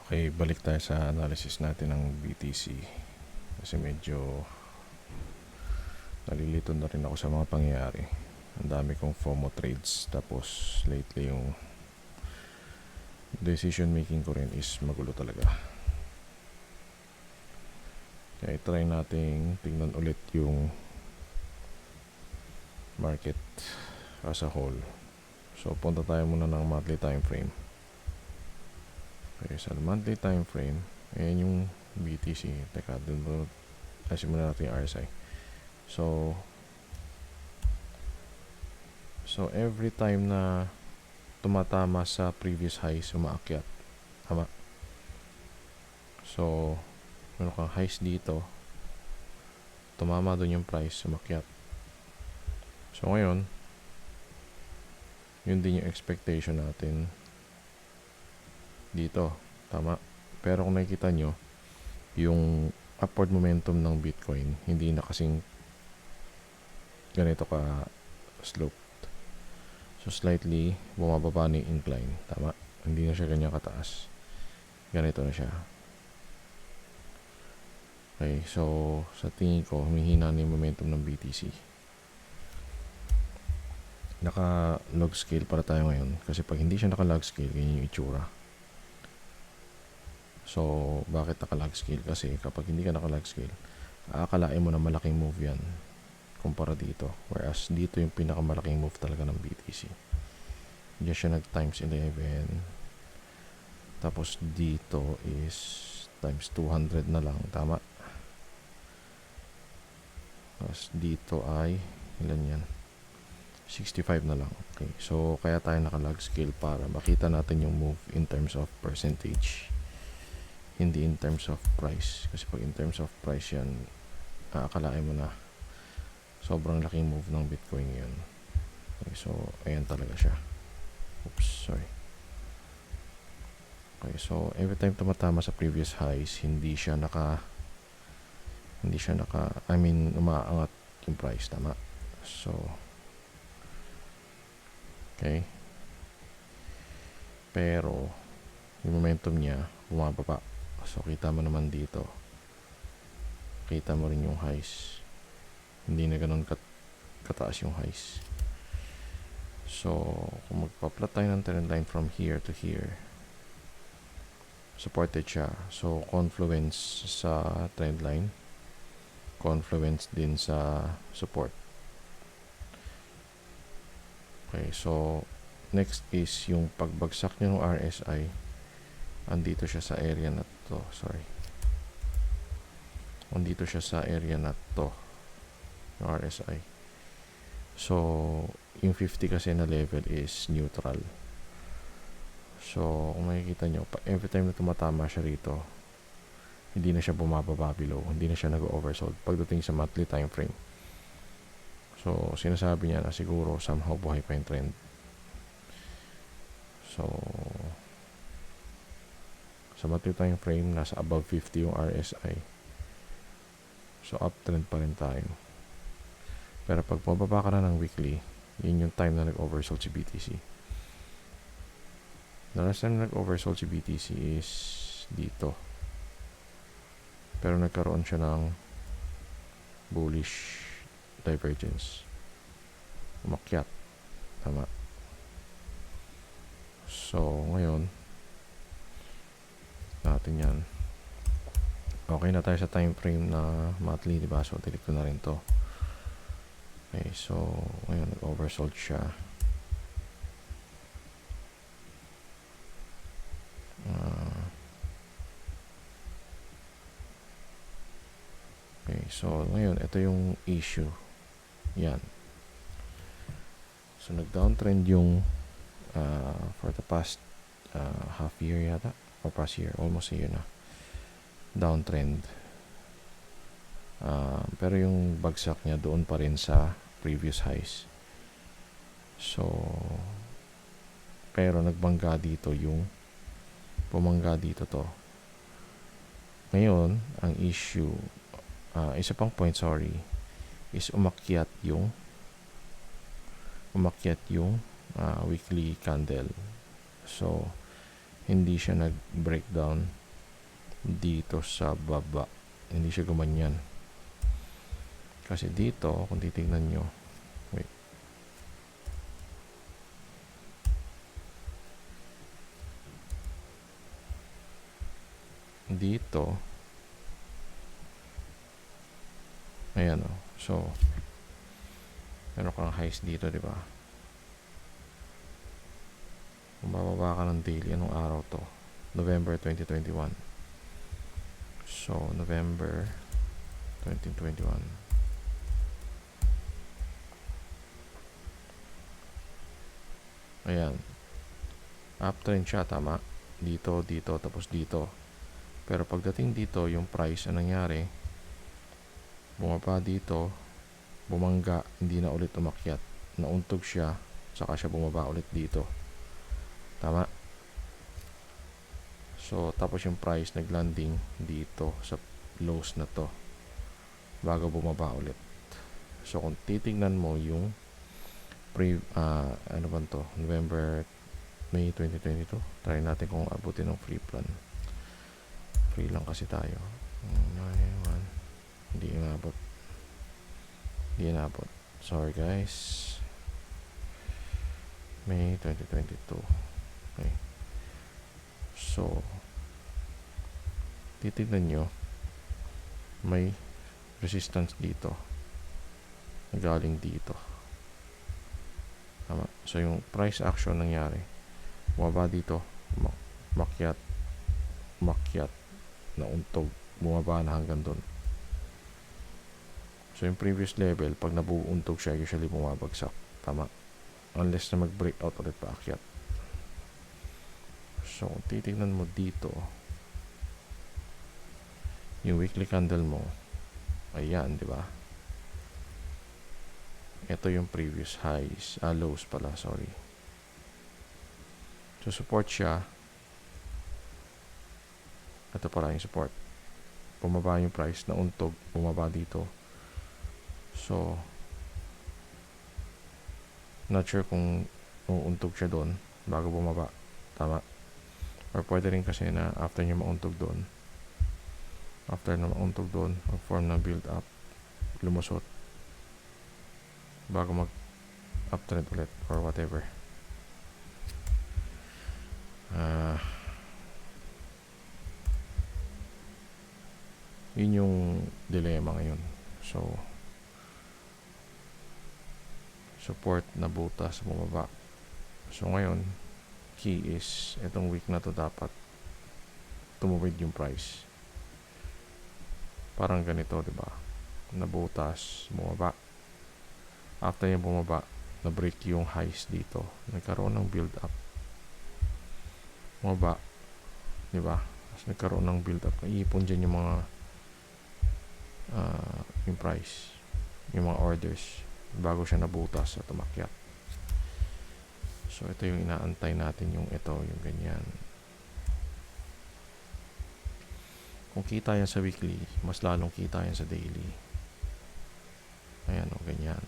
Okay, balik tayo sa analysis natin ng BTC kasi medyo nalilito na rin ako sa mga pangyayari. Ang dami kong FOMO trades, tapos lately yung decision making ko rin is magulo talaga. Kaya try nating tingnan ulit yung market as a whole. So punta tayo muna ng monthly time frame. Okay, sa monthly time frame, ayan yung BTC. Teka, dun mo muna natin yung RSI. So every time na tumatama sa previous highs, umaakyat. Tama. So meron kang highs dito, tumama dun yung price, umakyat. So ngayon, yun din yung expectation natin dito. Tama. Pero kung nakikita nyo, yung upward momentum ng Bitcoin hindi na kasing ganito ka slope. So slightly bumababa ni incline. Tama. Hindi na siya ganyan kataas. Ganito na siya. Okay, so sa tingin ko humihina na yung momentum ng BTC. Naka log scale para tayo ngayon, kasi pag hindi siya naka log scale, ganyan yung itsura. So bakit naka log scale? Kasi kapag hindi ka naka log scale, aakalain mo na malaking move yan kumpara dito, whereas dito yung pinakamalaking move talaga ng BTC. Diyan siya nag times 11, tapos dito is times 200 na lang. Tama. Tapos dito ay ilan yan, 65 na lang. Okay, so kaya tayo naka-log scale para makita natin yung move in terms of percentage, hindi in terms of price. Kasi pag in terms of price yan, aakalain mo na sobrang laking move ng Bitcoin yun. Okay, so ayan talaga siya. Oops, sorry. Okay, so every time tumatama sa previous highs, hindi siya umaangat yung price. Tama. So okay, pero yung momentum niya bumababa. So kita mo naman dito, kita mo rin yung highs, hindi na ganun kataas yung highs. So kung magpa-plot tayo ng trend line from here to here, supported siya. So confluence sa trend line, confluence din sa support. Okay, so next is yung pagbagsak niya ng RSI. Andito siya sa area na to. Sorry. Andito siya sa area na to, yung RSI. So yung 50 kasi na level is neutral. So kung makikita nyo, every time na tumatama siya rito, hindi na siya bumababa below, hindi na siya nag-oversold pagdating sa monthly time frame. So sinasabi niya na siguro somehow buhay pa yung trend. So sa monthly time frame, nasa above 50 yung RSI. So uptrend pa rin tayo. Pero pag pababa ka na ng weekly, yun yung time na nag-oversold si BTC. The last time na nag-oversold si BTC is dito. Pero nagkaroon siya ng bullish divergence. Umakyat. Tama. So ngayon, natin yan. Okay na tayo sa time frame na monthly, diba? So delete ko na rin to. Okay, so ngayon nag-oversold siya. Okay, so ngayon ito yung issue. Yan. So nag-downtrend yung for the past half year yata, or past year, almost a year na. Downtrend. Pero yung bagsak niya doon pa rin sa previous highs. So pero nagbangga dito yung pumangga dito to. Ngayon ang issue, isa pang point, sorry, is umakyat yung weekly candle. So hindi siya nag-breakdown dito sa baba. Hindi siya gumanyan. Kasi dito, kung titignan nyo, wait. Dito, ayan o. So, meron kang highs dito, di ba? Kung bababa ka ng daily, anong araw to? November 2021. So, November 2021. Ayan. Uptrend siya, tama? Dito, dito, tapos dito. Pero pagdating dito, yung price, anong nangyari? Bumaba dito, bumangga, hindi na ulit umakyat. Nauntog siya, saka siya bumaba ulit dito. Tama? So, tapos yung price naglanding dito sa lows na to bago bumaba ulit. So, kung titignan mo yung ano ba to? November, May 2022. Try natin kung abutin ng free plan. Free lang kasi tayo. Hindi inabot. Hindi inabot. Sorry guys. May 2022. Okay. So, titignan nyo, may resistance dito. Galing dito. Tama. So, yung price action nangyari. Bumaba dito. Makyat. Nauntog. Bumaba na hanggang doon. So, yung previous level, pag nabuuntog siya, usually bumabagsak. Tama. Unless na mag-breakout ulit paakyat. So, kung titignan mo dito, yung weekly candle mo, ayan, di ba? Ito yung previous highs, lows pala, sorry. So, support siya. Ito pala yung support. Bumaba yung price, nauntog, bumaba dito. So, not sure kung uuntog siya doon bago bumaba. Tama. Or pwede rin kasi na after nyo mauntog doon, mag-form ng build up, lumusot bago mag uptrend ulit or whatever. Yun yung dilemma ngayon. So, support na butas, bumaba. So, ngayon, key is, itong week na to dapat tumuwid yung price. Parang ganito, di ba? Nabutas, bumaba. After yung bumaba, na-break yung highs dito. Nagkaroon ng build up. Bumaba. Di ba? Tapos nagkaroon ng build up. Iipon dyan yung mga yung price. Yung mga orders. Bago siya nabutas at umakyat. So, ito yung inaantay natin, yung ito, yung ganyan. Kung kita yan sa weekly, mas lalong kita yan sa daily. Ayan o, ganyan.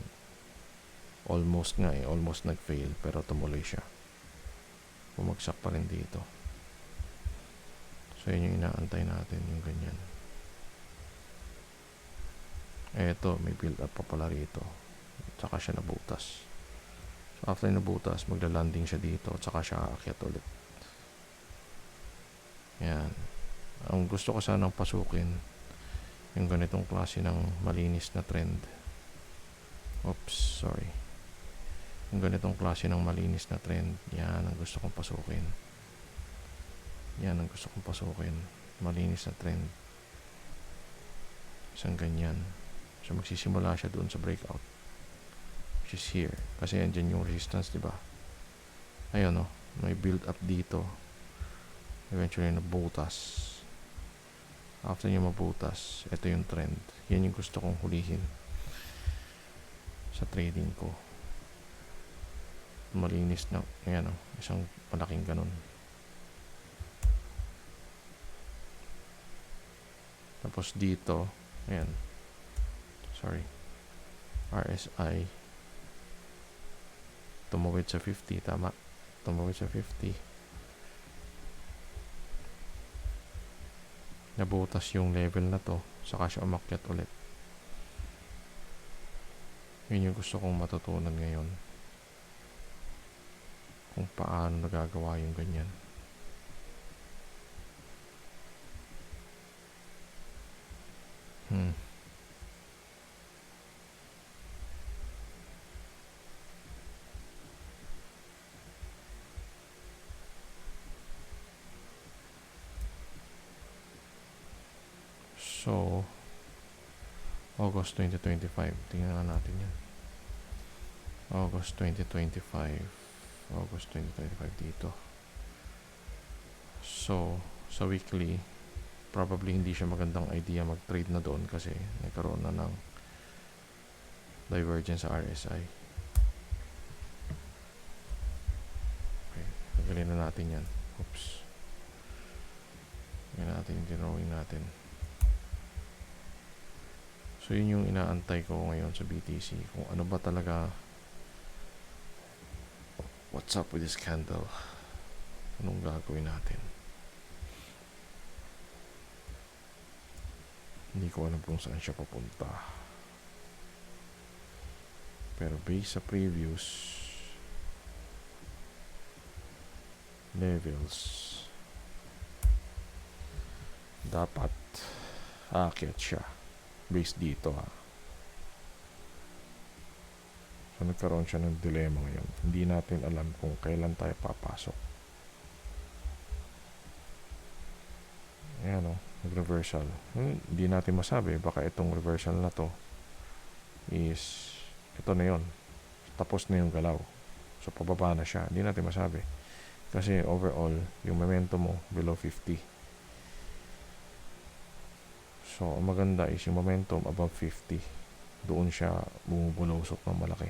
Almost nga almost nag-fail, pero tumuloy siya. Bumagsak pa rin dito. So, yun yung inaantay natin, yung ganyan. Eto, may build up pa pala rito. Tsaka siya nabutas. So, after nabutas, magla-landing siya dito, tsaka siya aakyat ulit. Yan. Ang gusto ko sanang pasukin, yung ganitong klase ng malinis na trend. Oops, sorry. Yung ganitong klase ng malinis na trend, yan ang gusto kong pasukin. Yan ang gusto kong pasukin. Malinis na trend. Isang ganyan. So, magsisimula siya doon sa breakout. Which is here. Kasi andyan yung resistance, diba? Ayun, no? May build up dito. Eventually, nabutas. After nyo mabutas, ito yung trend. Yan yung gusto kong hulihin sa trading ko. Malinis na. Ayan, no? Isang malaking ganun. Tapos dito, ayan. Sorry. RSI. Tumawid sa 50, tama. Tumawid sa 50. nabutas yung level na to, saka siya umakyat ulit. Yun yung gusto kong matutunan ngayon, kung paano nagagawa yung ganyan. So, August 2025. Tingnan nga natin yan. August 2025. August 2025 dito. So, sa weekly, probably hindi siya magandang idea mag-trade na doon kasi nagkaroon na ng divergence sa RSI. Okay, tagalin na natin yan. Oops. Yan natin yung drawing natin. So, yun yung inaantay ko ngayon sa BTC. Kung ano ba talaga, what's up with this candle? Anong gagawin natin? Hindi ko alam kung saan siya papunta. Pero based sa previous levels, dapat aakyat siya. Based dito So nagkaroon siya ng dilemma ngayon. Hindi natin alam kung kailan tayo papasok. Ayan nag-reversal. Hindi natin masabi. Baka itong reversal na to is ito na yon. Tapos na yung galaw. So pababa na siya. Hindi natin masabi. Kasi overall, yung momentum mo below 50. So, ang maganda is yung momentum above 50. Doon siya bumubulosok ng malaki.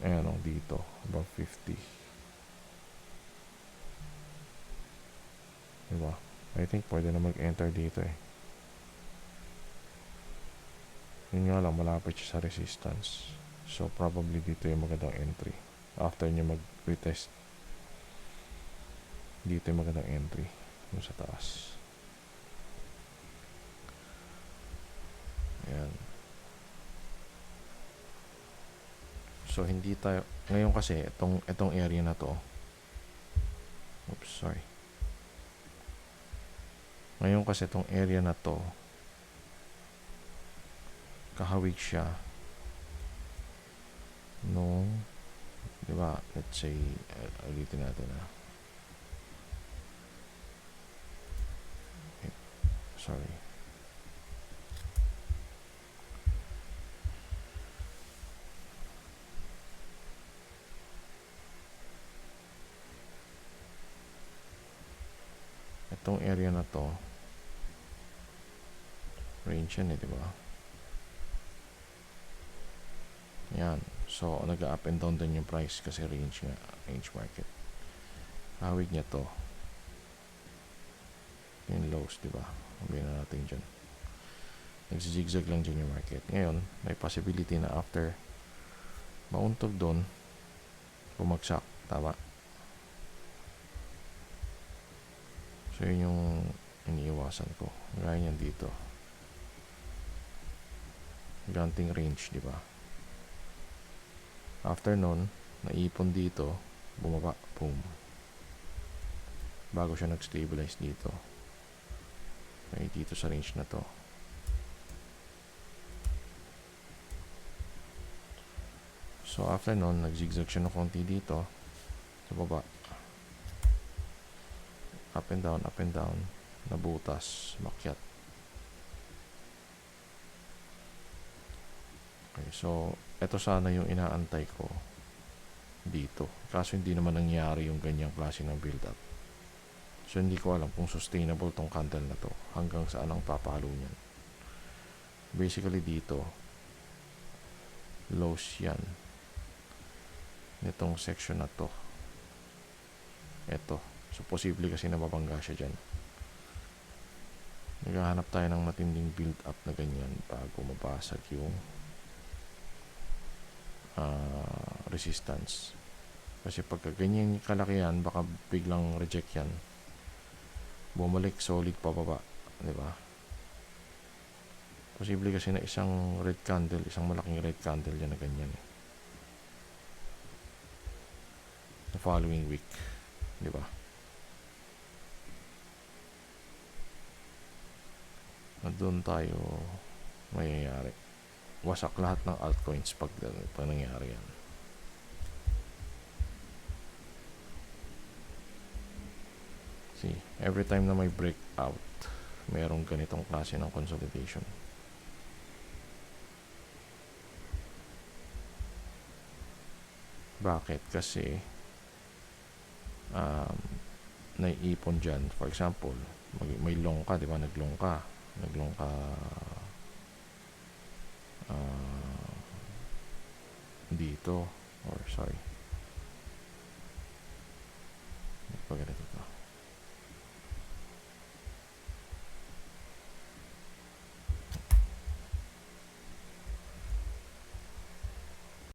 Ayan dito. Above 50. Diba? I think pwede na mag-enter dito Yun nga lang, malapit siya sa resistance. So, probably dito yung magandang entry. After nyo mag-retest, dito yung magandang entry. Yung sa taas. Ayan. So, hindi tayo, ngayon kasi, itong area na to, oops, sorry. Ngayon kasi, itong area na to, kahawig siya nung, diba, let's say, ulitin natin okay. Sorry. Itong area na to, range yan diba? Yan. So, nag-up and down din yung price kasi range nga, range market. Hawig niya to. Yung lows, diba? Sabihin na natin dyan. Nagsi-zigzag lang dyan yung market. Ngayon, may possibility na after mauntog doon, bumagsak. Tama? So, yun yung iniiwasan ko. Gaya yan dito. Ganting range, diba? After nun, naipon dito, bumaba, boom. Bago siya nag-stabilize dito. Okay, dito sa range na to. So, after nun, nag-zigzag siya ng konti dito, sa baba. Up and down, nabutas, makyat. Okay, so, ito sana yung inaantay ko dito. Kaso hindi naman nangyari yung ganyang klase ng build-up. So, hindi ko alam kung sustainable tong candle na to. Hanggang saan ang papalo niyan. Basically, dito, lows yan. Nitong section na to. Ito. So, posible kasi nababangga siya dyan. Naghahanap tayo ng matinding build-up na ganyan bago mabasag yung resistance. Kasi pagka ganyan kalaki yan, baka biglang reject yan. bumalik solid pababa, di ba? Posible kasi na isang red candle, isang malaking red candle yan na ganyan eh. The following week, di ba? Na doon tayo mayayari. Wasak lahat ng altcoins pag nangyari yan. See, every time na may breakout, merong ganitong klase ng consolidation. Bakit? Kasi naiipon dyan. For example, may long ka, di ba? Naglong ka dito, or sorry, pag ganito,